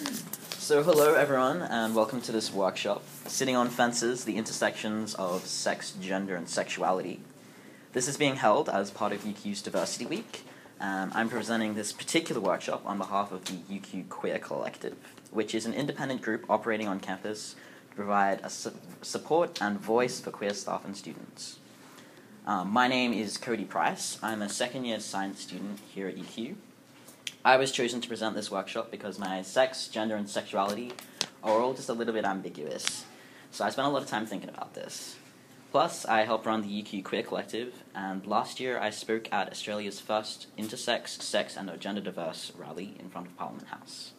So hello everyone, and welcome to this workshop, Sitting on Fences, the Intersections of Sex, Gender, and Sexuality. This is being held as part of UQ's Diversity Week, and I'm presenting this particular workshop on behalf of the UQ Queer Collective, which is an independent group operating on campus to provide a support and voice for queer staff and students. My name is Cody Price. I'm a second-year science student here at UQ. I was chosen to present this workshop because my sex, gender, and sexuality are all just a little bit ambiguous. So I spent a lot of time thinking about this. Plus, I help run the UQ Queer Collective, and last year I spoke at Australia's first intersex, sex, and gender diverse rally in front of Parliament House.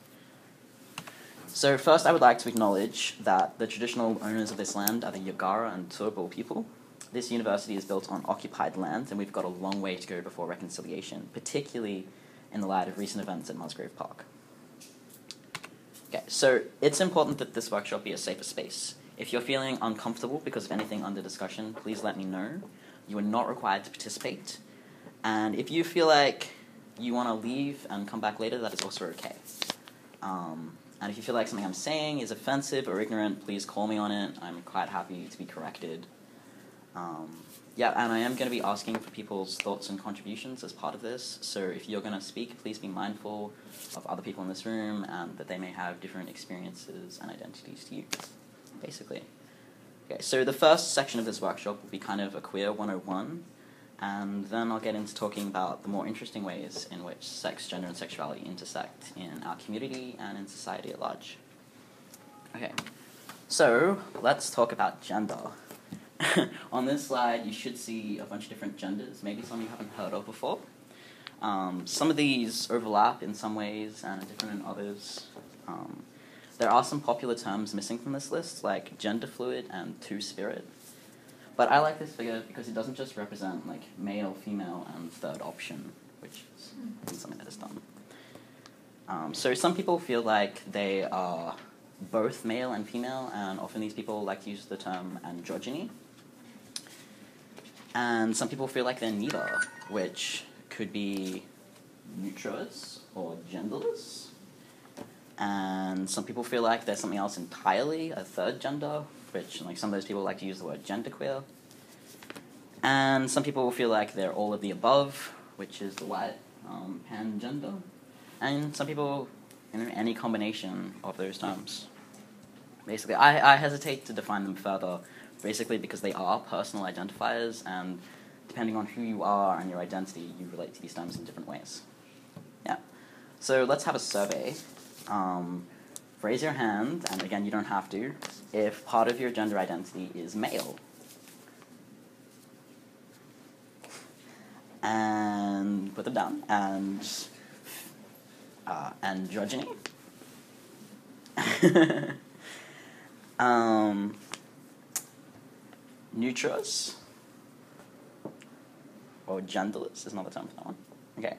So first I would like to acknowledge that the traditional owners of this land are the Yagara and Turrbal people. This university is built on occupied land, and we've got a long way to go before reconciliation, particularly in the light of recent events at Musgrave Park. Okay, so it's important that this workshop be a safer space. If you're feeling uncomfortable because of anything under discussion, please let me know. You are not required to participate. And if you feel like you want to leave and come back later, that is also okay. And if you feel like something I'm saying is offensive or ignorant, please call me on it. I'm quite happy to be corrected. And I am going to be asking for people's thoughts and contributions as part of this, so if you're going to speak, please be mindful of other people in this room and that they may have different experiences and identities to you, basically. Okay, so the first section of this workshop will be kind of a queer 101, and then I'll get into talking about the more interesting ways in which sex, gender, and sexuality intersect in our community and in society at large. Okay, so let's talk about gender. On this slide, you should see a bunch of different genders, maybe some you haven't heard of before. Some of these overlap in some ways and are different in others. There are some popular terms missing from this list, like gender fluid and two-spirit. But I like this figure because it doesn't just represent like male, female, and third option, which is something that is done. So some people feel like they are both male and female, and often these people like to use the term androgyny. And some people feel like they're neither, which could be neutrous or genderless. And some people feel like there's something else entirely, a third gender, which like some of those people like to use the word genderqueer. And some people feel like they're all of the above, which is the white pangender. And some people, any combination of those terms. Basically, I hesitate to define them further, basically because they are personal identifiers, and depending on who you are and your identity, you relate to these terms in different ways. Yeah. So let's have a survey. Raise your hand, and again, you don't have to, if part of your gender identity is male. And put them down. And androgyny. Neutrous, or genderless is another term for that one. Okay.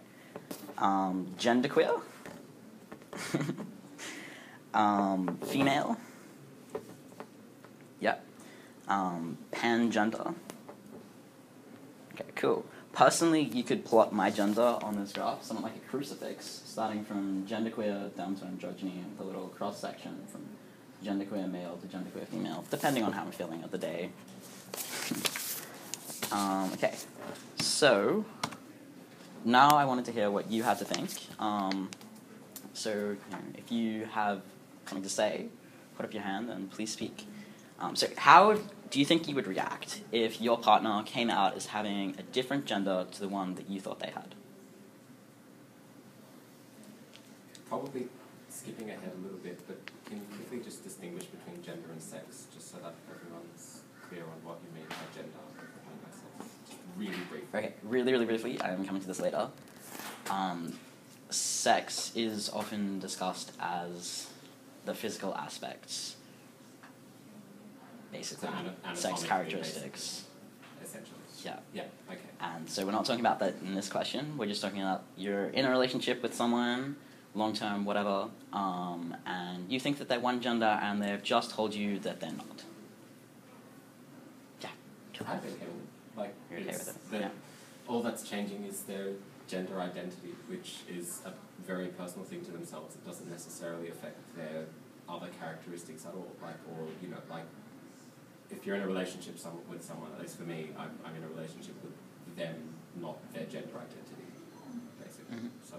Genderqueer. Female. Yep. Pangender. Okay, cool. Personally, you could plot my gender on this graph, something like a crucifix, starting from genderqueer down to androgyny, with a little cross-section from genderqueer male to genderqueer female, depending on how I'm feeling of the day. Okay, so now I wanted to hear what you had to think. So if you have something to say, put up your hand and please speak. So how do you think you would react if your partner came out as having a different gender to the one that you thought they had? Probably skipping ahead a little bit, but can you quickly just distinguish between gender and sex, just so that everyone's clear on what you mean by gender and what you mean by sex? Just really briefly. Okay, really briefly, I'm coming to this later. Sex is often discussed as the physical aspects, basically, sex characteristics. Essentially. Yeah. Yeah, okay. And so we're not talking about that in this question, we're just talking about you're in a relationship with someone, long-term, whatever, and you think that they're one gender and they've just told you that they're not. Yeah. I'm okay with it. Like, You're okay with it, yeah. yeah. All that's changing is their gender identity, which is a very personal thing to themselves. It doesn't necessarily affect their other characteristics at all. Like, or, you know, like, if you're in a relationship with someone, at least for me, I'm in a relationship with them, not their gender identity, basically. Mm-hmm. So,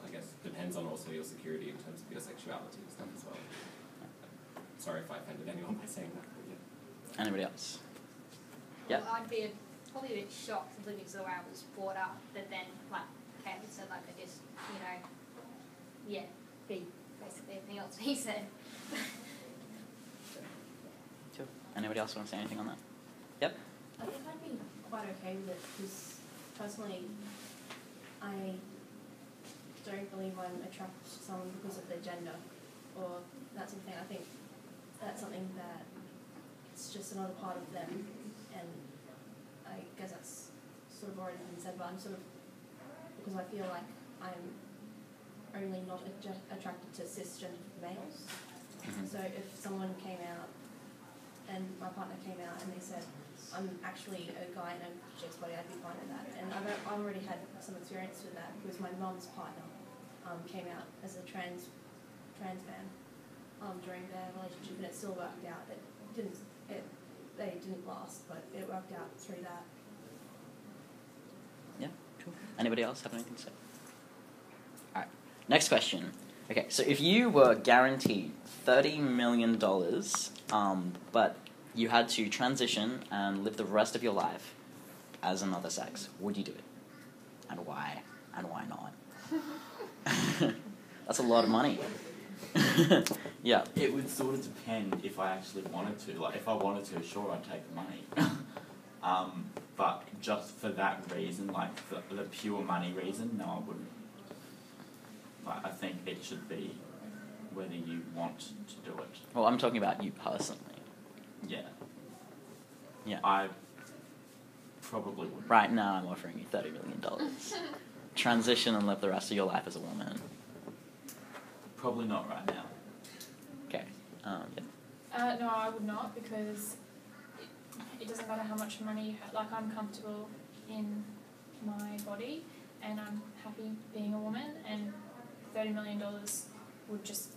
I guess depends on also your security in terms of your sexuality and stuff as well. Sorry if I offended anyone by saying that, but yeah. Anybody else? Yeah. Well, I'd be probably a bit shocked simply because of the way I was brought up, but then, like Kevin said, like, I just, you know, yeah, be basically everything else he said. Sure. Anybody else want to say anything on that? Yep. I think I'd be quite okay with it because personally, I don't believe I'm attracted to someone because of their gender or that sort of thing. I think that's something that it's just another part of them, and I guess that's sort of already been said, but I'm sort of, because I feel like I'm only not attracted to cisgender males. Mm-hmm. So if someone came out and my partner came out and they said, I'm actually a guy in a chic's body, I'd be fine with that. And I've already had some experience with that because my mum's partner came out as a trans man during their relationship, and it still worked out. They didn't last, but it worked out through that. Yeah, cool. Anybody else have anything to say? Alright, next question. Okay, so if you were guaranteed $30 million, but you had to transition and live the rest of your life as another sex, would you do it? And why? And why not? That's a lot of money. Yeah. It would sort of depend if I actually wanted to. Like, if I wanted to, sure, I'd take the money. But just for that reason, like the pure money reason, no, I wouldn't. Like, I think it should be whether you want to do it. Well, I'm talking about you personally. Yeah. Yeah. I probably would. Right now, I'm offering you $30 million. Transition and live the rest of your life as a woman. Probably not right now. Okay. Yeah. No, I would not, because it doesn't matter how much money you have. Like, I'm comfortable in my body and I'm happy being a woman, and $30 million would just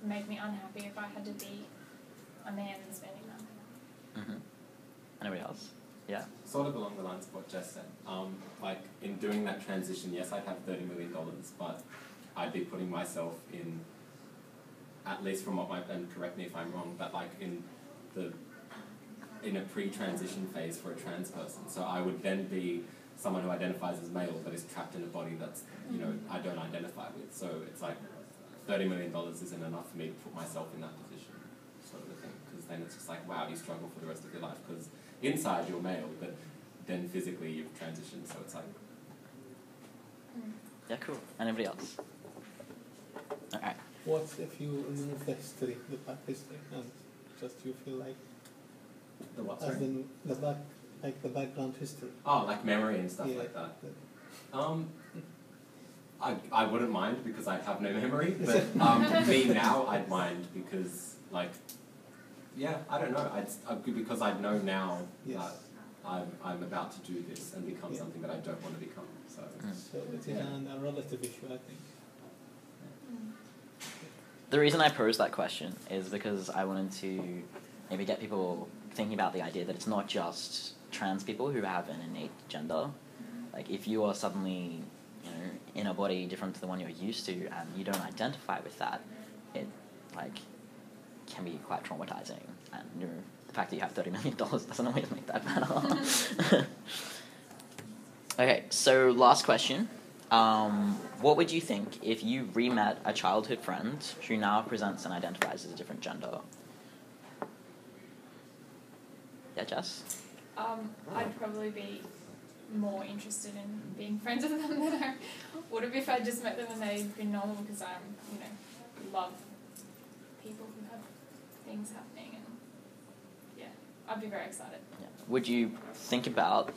make me unhappy if I had to be a man and spending that. Mm-hmm. Anybody else? Yeah? Sort of along the lines of what Jess said. Like, in doing that transition, yes, I'd have $30 million, but I'd be putting myself in, at least from what and correct me if I'm wrong, but like in a pre-transition phase for a trans person. So I would then be someone who identifies as male but is trapped in a body that's, you know, I don't identify with. So it's like $30 million isn't enough for me to put myself in that position, sort of a thing. Because then it's just like, wow, you struggle for the rest of your life because inside you're male, but then physically you've transitioned. So it's like... Yeah, cool. Anybody else? Alright. What if you remove the history, the back history, and just you feel like... The what, As sorry? in the back, like the background history. Oh, like memory and stuff Yeah. like that. I wouldn't mind because I'd have no memory, but me now I'd mind because, like, yeah, I don't know. Because I'd know now Yes. that I'm about to do this and become something that I don't want to become. So, So it is a relative issue, I think. The reason I posed that question is because I wanted to maybe get people thinking about the idea that it's not just trans people who have an innate gender. Like, if you are suddenly, you know, in a body different to the one you're used to and you don't identify with that, it, like, can be quite traumatizing. And, you know, the fact that you have $30 million doesn't always make that better. Okay, so last question. What would you think if you re-met a childhood friend who now presents and identifies as a different gender? Yeah, Jess? I'd probably be more interested in being friends with them than I would have if I just met them and they'd been normal, because I, you know, love people who have things happening, and yeah, I'd be very excited. Yeah. Would you think about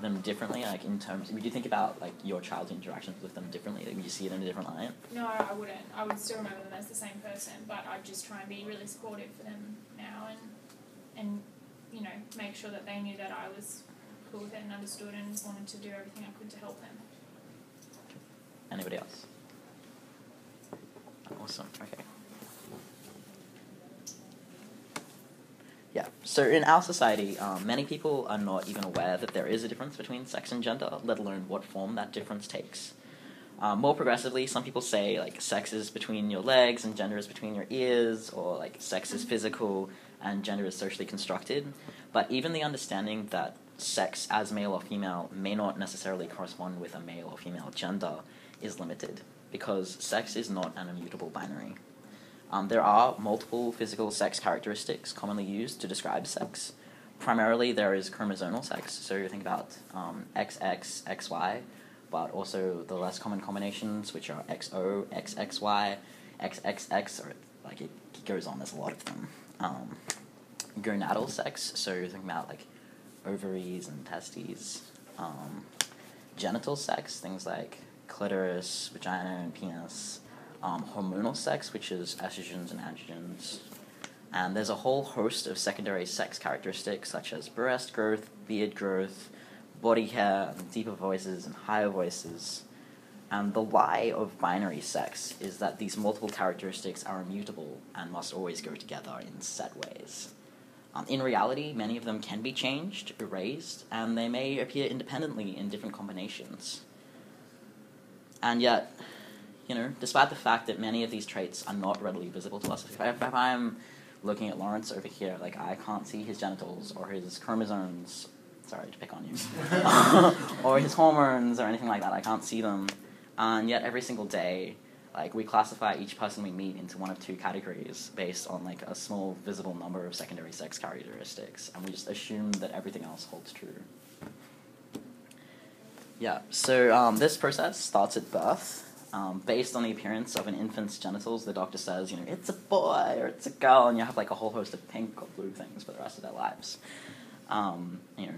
them differently, like in terms, would you think about like your childhood interactions with them differently? Like, would you see it in a different light? No, I wouldn't. I would still remember them as the same person, but I'd just try and be really supportive for them now, and you know, make sure that they knew that I was cool with it and understood and wanted to do everything I could to help him. Anybody else? Awesome. Okay. Yeah. So in our society, many people are not even aware that there is a difference between sex and gender, let alone what form that difference takes. More progressively, some people say like sex is between your legs and gender is between your ears, or like sex is physical and gender is socially constructed. But even the understanding that sex as male or female may not necessarily correspond with a male or female gender is limited, because sex is not an immutable binary. There are multiple physical sex characteristics commonly used to describe sex. Primarily, there is chromosomal sex, so you think about XX, XY, but also the less common combinations, which are XO, XXY, XXX, or like it goes on, there's a lot of them. Gonadal sex, so you're thinking about like ovaries and testes. Genital sex, things like clitoris, vagina, and penis. Hormonal sex, which is estrogens and androgens. And there's a whole host of secondary sex characteristics, such as breast growth, beard growth, body hair, and deeper voices and higher voices. And the lie of binary sex is that these multiple characteristics are immutable and must always go together in set ways. In reality, many of them can be changed, erased, and they may appear independently in different combinations. And yet, despite the fact that many of these traits are not readily visible to us, if I'm looking at Lawrence over here, like I can't see his genitals or his chromosomes, sorry to pick on you, or his hormones or anything like that, I can't see them. And yet every single day, like we classify each person we meet into one of two categories based on like a small visible number of secondary sex characteristics, and we just assume that everything else holds true. Yeah, so this process starts at birth. Based on the appearance of an infant's genitals, the doctor says, it's a boy or it's a girl, and you have like a whole host of pink or blue things for the rest of their lives.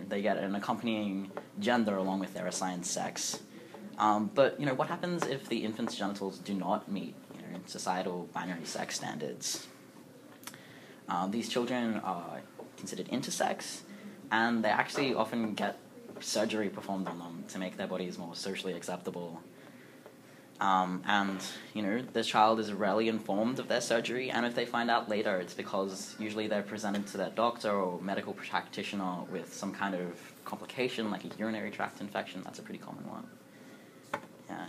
They get an accompanying gender along with their assigned sex. But what happens if the infant's genitals do not meet societal binary sex standards? These children are considered intersex, and they actually often get surgery performed on them to make their bodies more socially acceptable. The child is rarely informed of their surgery, and if they find out later, it's because usually they're presented to their doctor or medical practitioner with some kind of complication, like a urinary tract infection. That's a pretty common one. Yeah.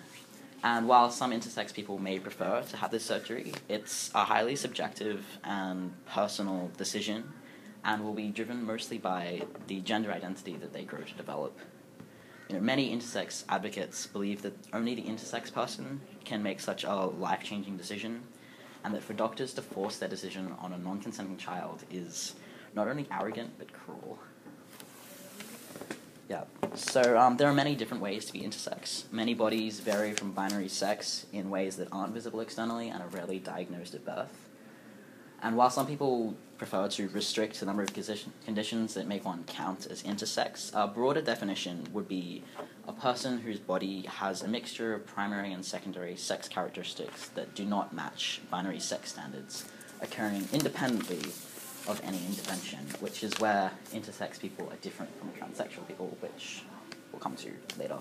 And while some intersex people may prefer to have this surgery, it's a highly subjective and personal decision, and will be driven mostly by the gender identity that they grow to develop. Many intersex advocates believe that only the intersex person can make such a life-changing decision, and that for doctors to force their decision on a non-consenting child is not only arrogant, but cruel. Yeah, so there are many different ways to be intersex. Many bodies vary from binary sex in ways that aren't visible externally and are rarely diagnosed at birth. And while some people prefer to restrict the number of conditions that make one count as intersex, a broader definition would be a person whose body has a mixture of primary and secondary sex characteristics that do not match binary sex standards, occurring independently of any intervention, which is where intersex people are different from transsexual people, which we'll come to later.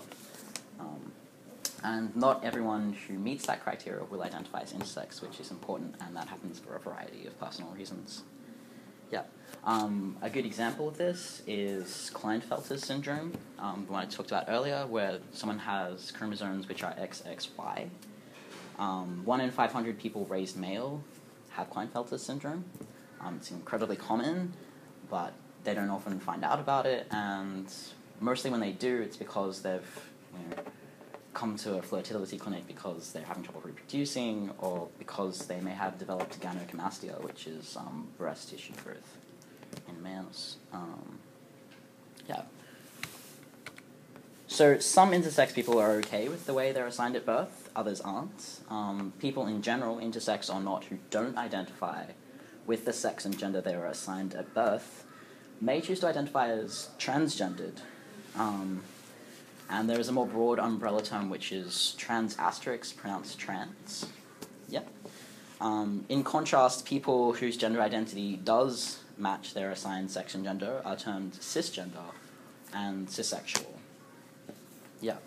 And not everyone who meets that criteria will identify as intersex, which is important, and that happens for a variety of personal reasons. Yeah. A good example of this is Klinefelter syndrome, the one I talked about earlier, where someone has chromosomes which are XXY. 1 in 500 people raised male have Klinefelter syndrome. It's incredibly common, but they don't often find out about it, and mostly when they do, it's because they've come to a fertility clinic because they're having trouble reproducing, or because they may have developed gynecomastia, which is breast tissue growth in males. Yeah. So some intersex people are okay with the way they're assigned at birth, others aren't. People in general, intersex or not, who don't identify with the sex and gender they were assigned at birth, may choose to identify as transgendered. And there is a more broad umbrella term, which is trans asterisk, pronounced trans. Yep. In contrast, people whose gender identity does match their assigned sex and gender are termed cisgender, and cissexual. Yeah.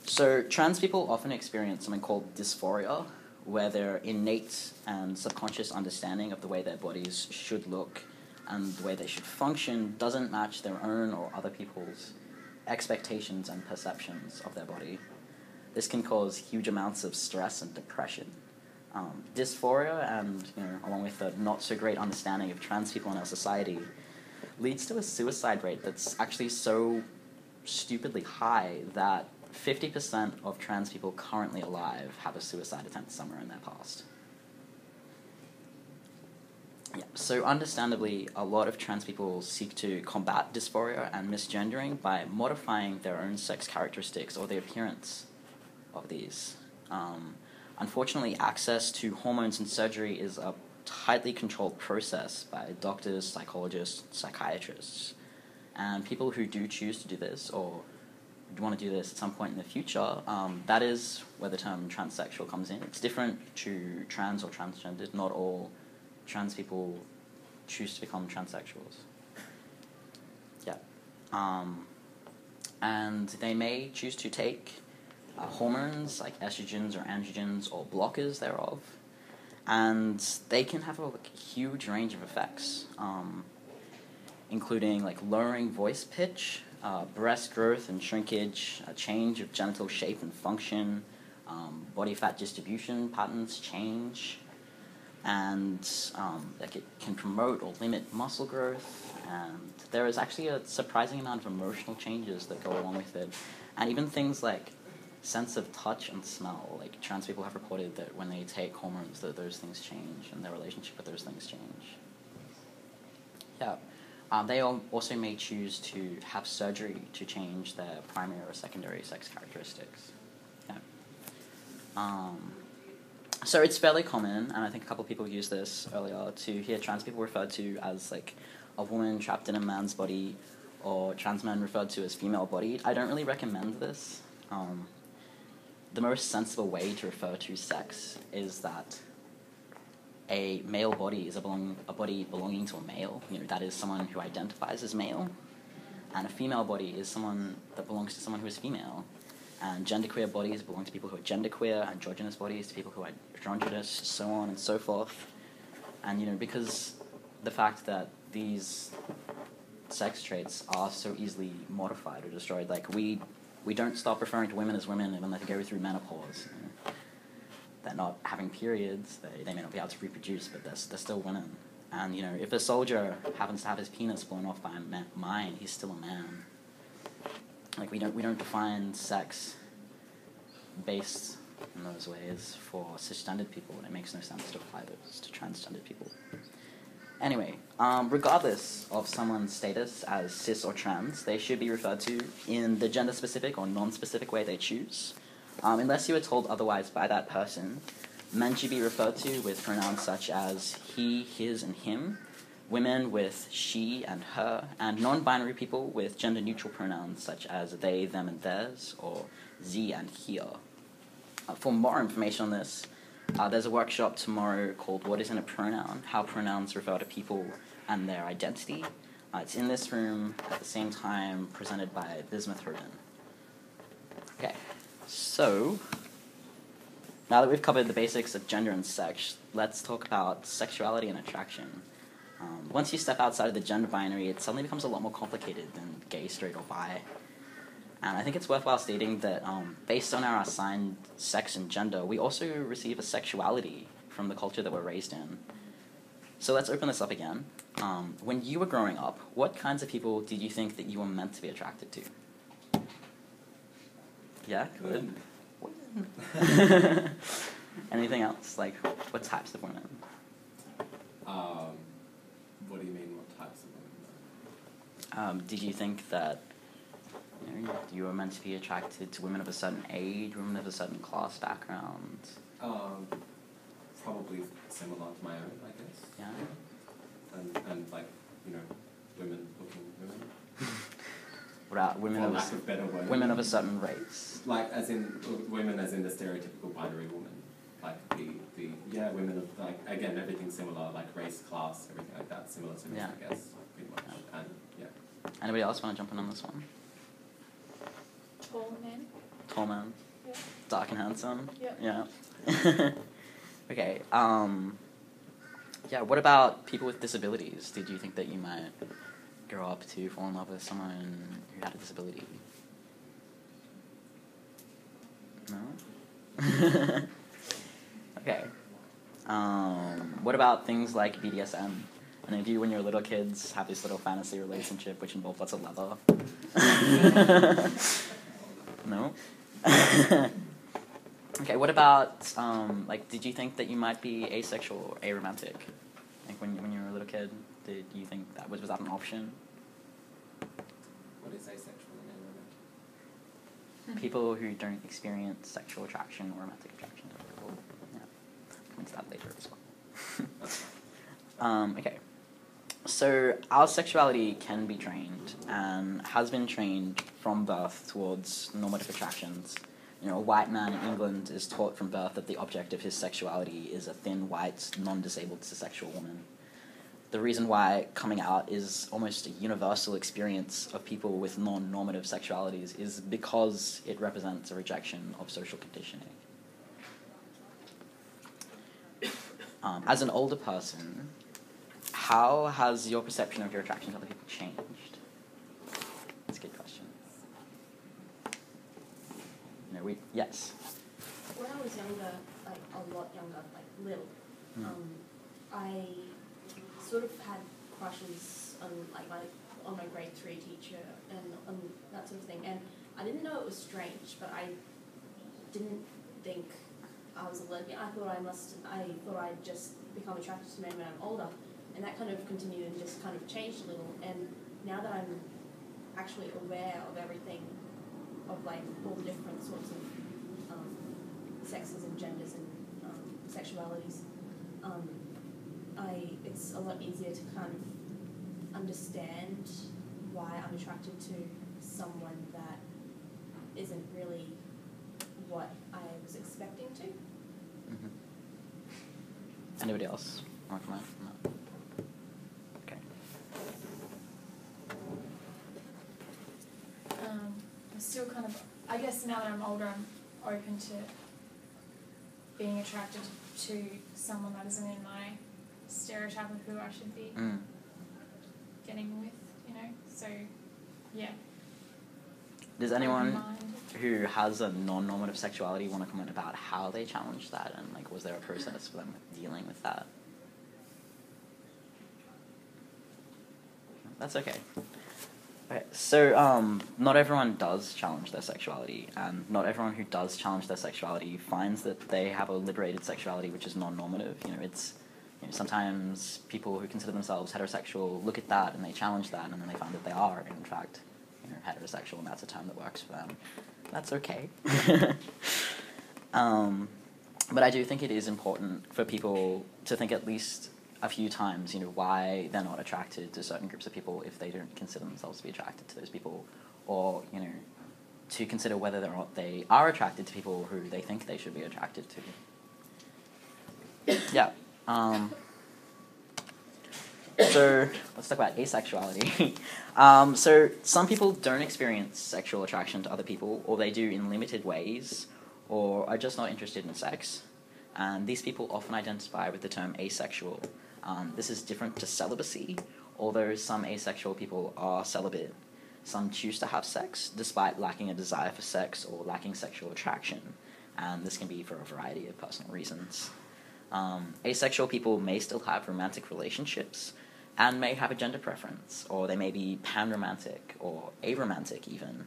So trans people often experience something called dysphoria, where their innate and subconscious understanding of the way their bodies should look and the way they should function doesn't match their own or other people's expectations and perceptions of their body. This can cause huge amounts of stress and depression. Dysphoria and, along with the not so great understanding of trans people in our society, leads to a suicide rate that's actually so stupidly high that 50% of trans people currently alive have a suicide attempt somewhere in their past. Yeah, so understandably, a lot of trans people seek to combat dysphoria and misgendering by modifying their own sex characteristics or the appearance of these. Unfortunately, access to hormones and surgery is a tightly controlled process by doctors, psychologists, psychiatrists. And people who do choose to do this or want to do this at some point in the future, that is where the term transsexual comes in. It's different to trans or transgendered. Not all trans people choose to become transsexuals. Yeah. And they may choose to take hormones like estrogens or androgens or blockers thereof, and they can have a huge range of effects, including lowering voice pitch, breast growth and shrinkage, a change of genital shape and function, body fat distribution patterns change, and it can promote or limit muscle growth, and there is actually a surprising amount of emotional changes that go along with it, and even things like sense of touch and smell. Trans people have reported that when they take hormones that those things change and their relationship with those things change. Yeah. They also may choose to have surgery to change their primary or secondary sex characteristics. Yeah. So it's fairly common, and I think a couple of people used this earlier, to hear trans people referred to as a woman trapped in a man's body, or trans men referred to as female-bodied. I don't really recommend this. The most sensible way to refer to sex is that a male body is a body belonging to a male. That is someone who identifies as male. And a female body is someone that belongs to someone who is female. And genderqueer bodies belong to people who are genderqueer, androgynous bodies to people who are androgynous, so on and so forth. And, because the fact that these sex traits are so easily modified or destroyed, we don't stop referring to women as women when they go through menopause. They're not having periods, they may not be able to reproduce, but they're still women. And, if a soldier happens to have his penis blown off by a mine, he's still a man. We don't define sex based in those ways for cisgendered people, and it makes no sense to apply those to transgendered people. Anyway, regardless of someone's status as cis or trans, they should be referred to in the gender-specific or non-specific way they choose. Unless you are told otherwise by that person, men should be referred to with pronouns such as he, his, and him, women with she and her, and non-binary people with gender-neutral pronouns such as they, them, and theirs, or sie and hier. For more information on this, there's a workshop tomorrow called What Isn't a Pronoun? How Pronouns Refer to People and Their Identity. It's in this room at the same time, presented by Bismuth Hurden. Okay, so now that we've covered the basics of gender and sex, let's talk about sexuality and attraction. Once you step outside of the gender binary, it suddenly becomes a lot more complicated than gay, straight, or bi. And I think it's worthwhile stating that based on our assigned sex and gender, we also receive a sexuality from the culture that we're raised in. So let's open this up again. When you were growing up, what kinds of people did you think that you were meant to be attracted to? Yeah, good. Anything else? What types of women? What do you mean, what types of women? Did you think that you were meant to be attracted to women of a certain age, women of a certain class background? Probably similar to my own, I guess. Yeah. And women-looking women. What about women For of lack of better word. women of a certain race? As in women, as in the stereotypical binary woman. Women of again, everything similar, race, class, everything like that, similar to me, Yeah. I guess, pretty much. Yeah. And Anybody else want to jump in on this one? Tall men. Tall man, Yeah. dark and handsome. Yeah. Yeah. Okay. Yeah. What about people with disabilities? Did you think that you might grow up to fall in love with someone who had a disability? No. Okay. What about things like BDSM? And if you, when you're little kids, have this little fantasy relationship which involves lots of leather? No? Okay, what about, like, did you think that you might be asexual or aromantic? Like, when you were a little kid, did you think that was that an option? What is asexual and aromantic? People who don't experience sexual attraction or romantic attraction to other people. Yeah. Come into that later as well. Okay. So our sexuality can be trained and has been trained from birth towards normative attractions. You know, a white man in England is taught from birth that the object of his sexuality is a thin, white, non-disabled cisexual woman. The reason why coming out is almost a universal experience of people with non-normative sexualities is because it represents a rejection of social conditioning. As an older person, how has your perception of your attraction to other people changed? That's a good question. No, yes. When I was younger, like a lot younger, like little, I sort of had crushes on on my grade 3 teacher and on that sort of thing. And I didn't know it was strange, but I didn't think I was a lesbian. I thought I'd just become attracted to men when I'm older. And that kind of continued and just kind of changed a little. And now that I'm actually aware of everything, of like all the different sorts of sexes and genders and sexualities, it's a lot easier to kind of understand why I'm attracted to someone that isn't really what I was expecting to. Mm-hmm. Anybody else want to comment on that? Okay. I'm still kind of, I guess now that I'm older, I'm open to being attracted to someone that isn't in my stereotype of who I should be getting with, you know, so, yeah. Does anyone who has a non-normative sexuality want to comment about how they challenged that, and like, was there a process for them dealing with that? That's okay. Okay, so not everyone does challenge their sexuality, and not everyone who does challenge their sexuality finds that they have a liberated sexuality which is non-normative. You know, it's sometimes people who consider themselves heterosexual look at that and they challenge that, and then they find that they are in fact heterosexual, and that's a term that works for them. That's okay. But I do think it is important for people to think at least a few times, why they're not attracted to certain groups of people if they don't consider themselves to be attracted to those people, or, to consider whether or not they are attracted to people who they think they should be attracted to. Yeah. So let's talk about asexuality. So some people don't experience sexual attraction to other people, or they do in limited ways, or are just not interested in sex. And these people often identify with the term asexual. This is different to celibacy, although some asexual people are celibate. Some choose to have sex despite lacking a desire for sex or lacking sexual attraction, and this can be for a variety of personal reasons. Asexual people may still have romantic relationships and may have a gender preference, or they may be panromantic or aromantic even.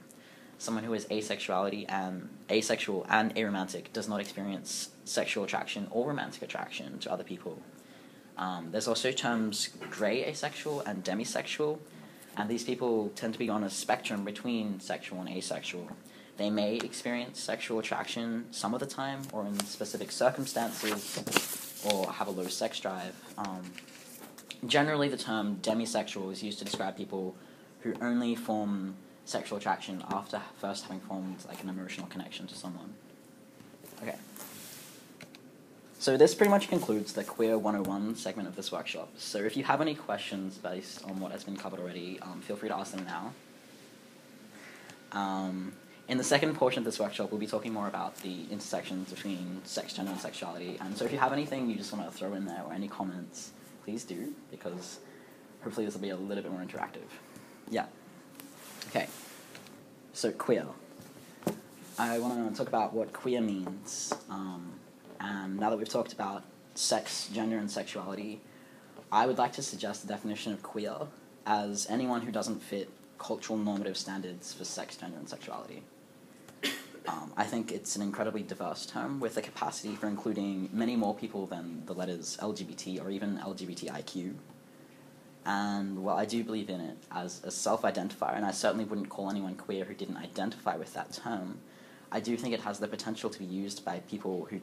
Someone who is asexual and aromantic does not experience sexual attraction or romantic attraction to other people. There's also terms grey asexual and demisexual, and these people tend to be on a spectrum between sexual and asexual. They may experience sexual attraction some of the time or in specific circumstances, or have a low sex drive. Generally, the term demisexual is used to describe people who only form sexual attraction after first having formed like an emotional connection to someone. Okay. So this pretty much concludes the Queer 101 segment of this workshop. So if you have any questions based on what has been covered already, feel free to ask them now. In the second portion of this workshop, we'll be talking more about the intersections between sex, gender, and sexuality. And so if you have anything you just want to throw in there or any comments, please do, because hopefully this will be a little bit more interactive. Yeah. Okay. So queer. I want to talk about what queer means. And now that we've talked about sex, gender, and sexuality, I would like to suggest the definition of queer as anyone who doesn't fit cultural normative standards for sex, gender, and sexuality. I think it's an incredibly diverse term with the capacity for including many more people than the letters LGBT or even LGBTIQ. And while I do believe in it as a self-identifier, and I certainly wouldn't call anyone queer who didn't identify with that term, I do think it has the potential to be used by people who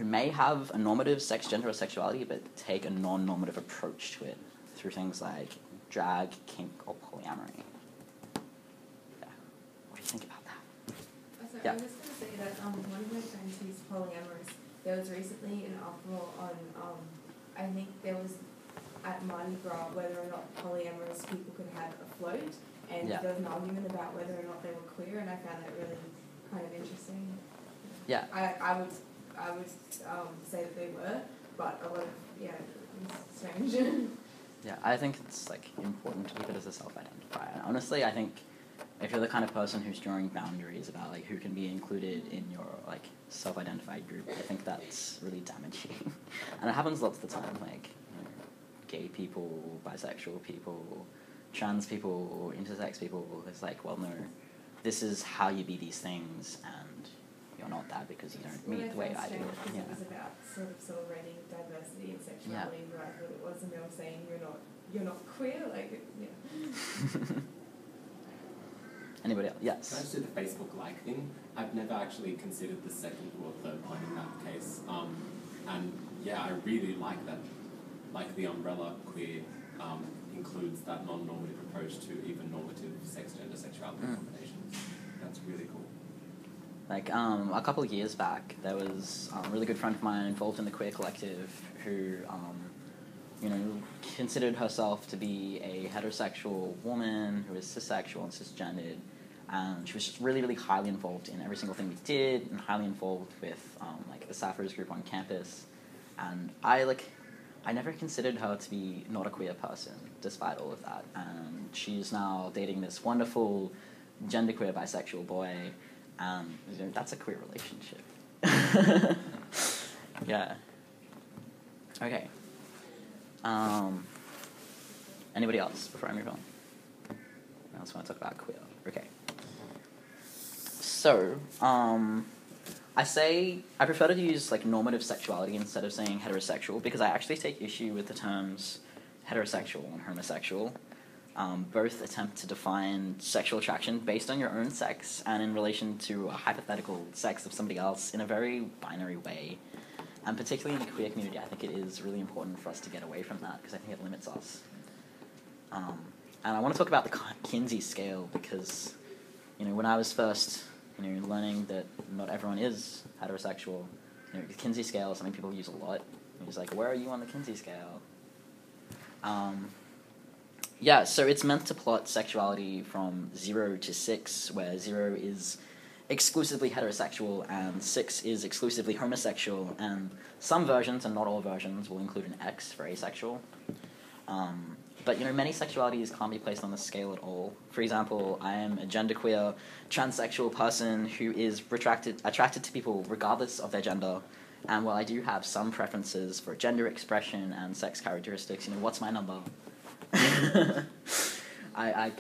may have a normative sex, gender, or sexuality, but take a non-normative approach to it through things like drag, kink, or polyamory. Yeah. What do you think about that? So Yeah. I was just going to say that one of my friends who's polyamorous, there was recently an uproar on, I think there was at Mardi Gras whether or not polyamorous people could have a float, and Yeah. there was an argument about whether or not they were queer, and I found that really kind of interesting. Yeah. I would say that they were, but a lot of, it was strange. Yeah, I think it's like important to keep it as a self-identifier. And honestly, I think if you're the kind of person who's drawing boundaries about like who can be included in your like self-identified group, I think that's really damaging. And it happens lots of the time, like gay people, bisexual people, trans people, intersex people. It's like, well, no, this is how you be these things, and you're not that because you don't meet the way I do. Because it was about sort of celebrating diversity and sexuality, right? But it wasn't about saying you're not queer, like yeah. Anybody else? Yes. Can I just do the Facebook like thing? I've never actually considered the second or third one in that case. And yeah, I really like that. Like the umbrella queer includes that non-normative approach to even normative sex, gender, sexuality combinations. That's really cool. Like a couple of years back, there was a really good friend of mine involved in the queer collective who, considered herself to be a heterosexual woman who is cissexual and cisgendered, and she was just really, really highly involved in every single thing we did, and highly involved with the Sapphiros group on campus. And I never considered her to be not a queer person, despite all of that. And she's now dating this wonderful genderqueer bisexual boy. That's a queer relationship. Yeah. Okay. Anybody else before I move on? I also want to talk about queer. Okay. So, I prefer to use normative sexuality instead of saying heterosexual, because I actually take issue with the terms heterosexual and homosexual. Both attempt to define sexual attraction based on your own sex and in relation to a hypothetical sex of somebody else in a very binary way. And particularly in the queer community, I think it is really important for us to get away from that, because I think it limits us. And I want to talk about the Kinsey scale, because when I was first learning that not everyone is heterosexual, the Kinsey scale is something people use a lot. It's like, where are you on the Kinsey scale? Yeah, so it's meant to plot sexuality from 0 to 6, where 0 is exclusively heterosexual and 6 is exclusively homosexual, and some versions, and not all versions, will include an X for asexual. But many sexualities can't be placed on the scale at all. For example, I am a genderqueer, transsexual person who is attracted to people regardless of their gender. And while I do have some preferences for gender expression and sex characteristics, what's my number? I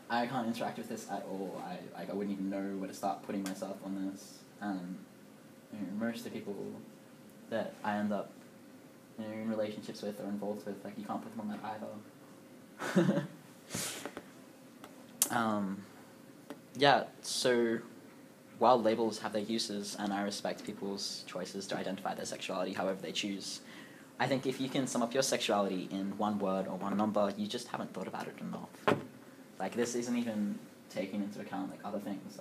can't interact with this at all. I wouldn't even know where to start putting myself on this. Most of the people that I end up in relationships with or involved with, you can't put them on that either. Yeah, so while labels have their uses, and I respect people's choices to identify their sexuality however they choose, I think if you can sum up your sexuality in one word or one number, you just haven't thought about it enough. This isn't even taking into account other things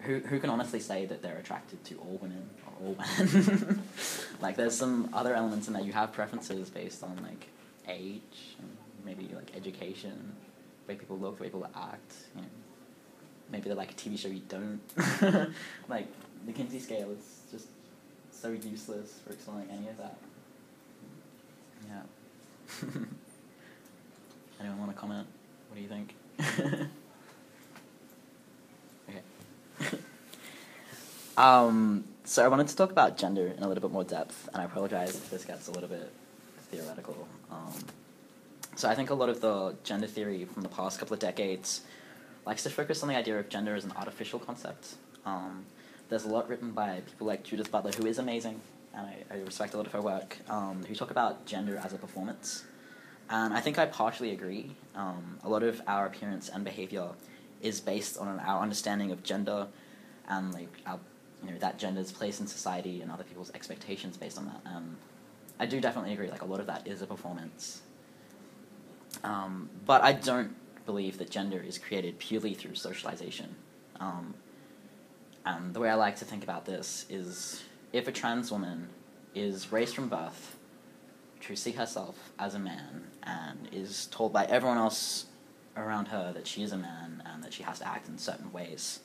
who can honestly say that they're attracted to all women or all men? Like, there's some other elements in that you have preferences based on, like, age, and maybe, like, education, the way people look, the way people act, you know. Maybe they're like a TV show you don't. Like, the Kinsey scale is just so useless for exploring any of that. Yeah. Anyone want to comment? What do you think? Okay. So I wanted to talk about gender in a little bit more depth, and I apologize if this gets a little bit theoretical. So I think a lot of the gender theory from the past couple of decades likes to focus on the idea of gender as an artificial concept. There's a lot written by people like Judith Butler, who is amazing, and I respect a lot of her work, who talk about gender as a performance. And I think I partially agree. A lot of our appearance and behavior is based on our understanding of gender and, like, our, that gender's place in society and other people's expectations based on that. I do definitely agree, like, a lot of that is a performance. But I don't believe that gender is created purely through socialization. And the way I like to think about this is, if a trans woman is raised from birth to see herself as a man and is told by everyone else around her that she is a man and that she has to act in certain ways,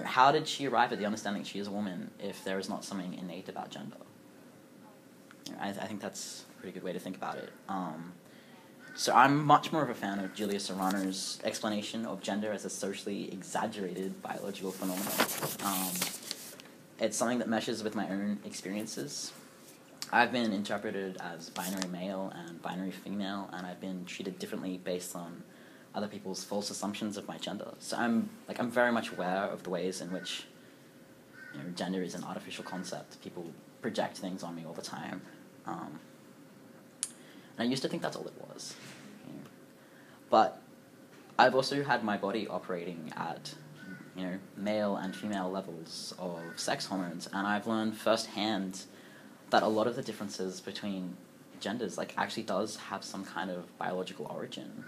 how did she arrive at the understanding that she is a woman if there is not something innate about gender? I think that's a pretty good way to think about it. So I'm much more of a fan of Julia Serrano's explanation of gender as a socially exaggerated biological phenomenon. It's something that meshes with my own experiences. I've been interpreted as binary male and binary female, and I've been treated differently based on other people's false assumptions of my gender. So I'm very much aware of the ways in which gender is an artificial concept. People project things on me all the time. And I used to think that's all it was. But I've also had my body operating at, male and female levels of sex hormones, and I've learned firsthand that a lot of the differences between genders, actually does have some kind of biological origin.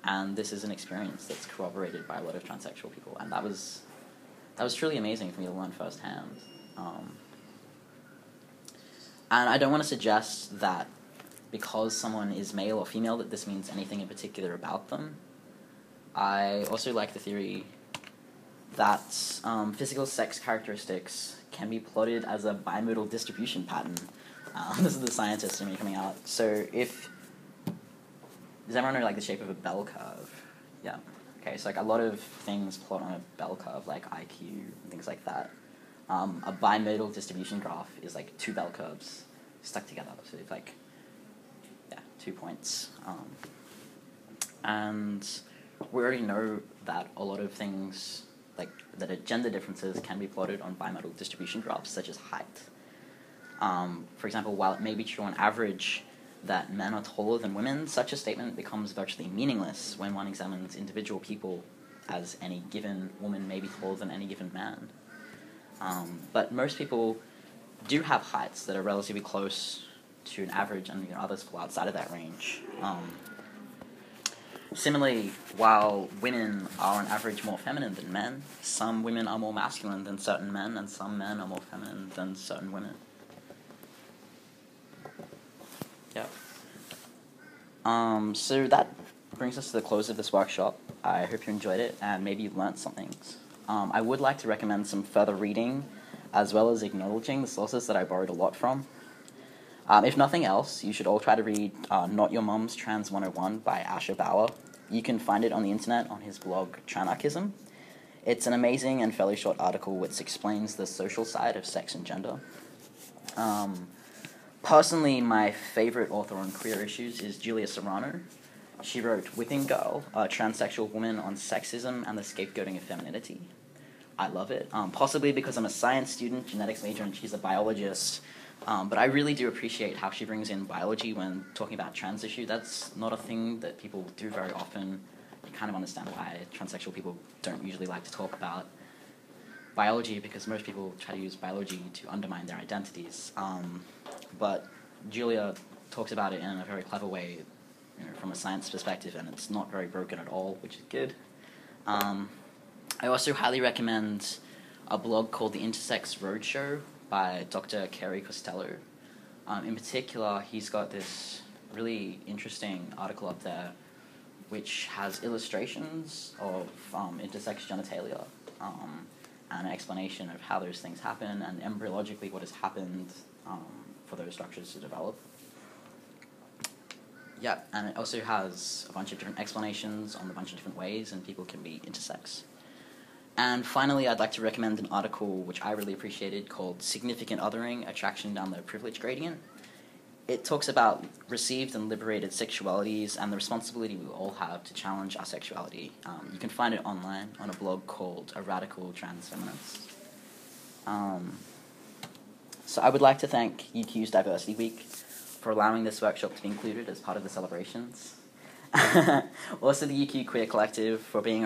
And this is an experience that's corroborated by a lot of transsexual people, and that was truly amazing for me to learn firsthand. And I don't want to suggest that because someone is male or female that this means anything in particular about them. I also like the theory that physical sex characteristics can be plotted as a bimodal distribution pattern. This is the scientist in me coming out. So does everyone know, the shape of a bell curve? Yeah. Okay, so, a lot of things plot on a bell curve, like IQ and things like that. A bimodal distribution graph is, two bell curves stuck together. So it's 2 points. And we already know that a lot of things, that gender differences can be plotted on bimodal distribution graphs, such as height. For example, while it may be true on average that men are taller than women, such a statement becomes virtually meaningless when one examines individual people, as any given woman may be taller than any given man. But most people do have heights that are relatively close to an average, and others fall outside of that range. Similarly, while women are on average more feminine than men, some women are more masculine than certain men, and some men are more feminine than certain women. Yeah. So that brings us to the close of this workshop. I hope you enjoyed it, and maybe you learned some things. I would like to recommend some further reading, as well as acknowledging the sources that I borrowed a lot from. If nothing else, you should all try to read Not Your Mom's Trans 101 by Asher Bauer. You can find it on the internet on his blog, Tranarchism. It's an amazing and fairly short article which explains the social side of sex and gender. Personally, my favorite author on queer issues is Julia Serrano. She wrote Whipping Girl, a transsexual woman on sexism and the scapegoating of femininity. I love it, possibly because I'm a science student, genetics major, and she's a biologist. But I really do appreciate how she brings in biology when talking about trans issue. That's not a thing that people do very often. You kind of understand why transsexual people don't usually like to talk about biology, because most people try to use biology to undermine their identities. But Julia talks about it in a very clever way, from a science perspective, and it's not very broken at all, which is good. I also highly recommend a blog called The Intersex Roadshow by Dr. Kerry Costello. In particular, he's got this really interesting article up there which has illustrations of intersex genitalia and an explanation of how those things happen and embryologically what has happened for those structures to develop. Yeah, and it also has a bunch of different explanations on a bunch of different ways and people can be intersex. And finally, I'd like to recommend an article which I really appreciated called Significant Othering, Attraction Down the Privilege Gradient. It talks about received and liberated sexualities and the responsibility we all have to challenge our sexuality. You can find it online on a blog called A Radical Trans Feminist. So I would like to thank UQ's Diversity Week for allowing this workshop to be included as part of the celebrations. Also the UQ Queer Collective for being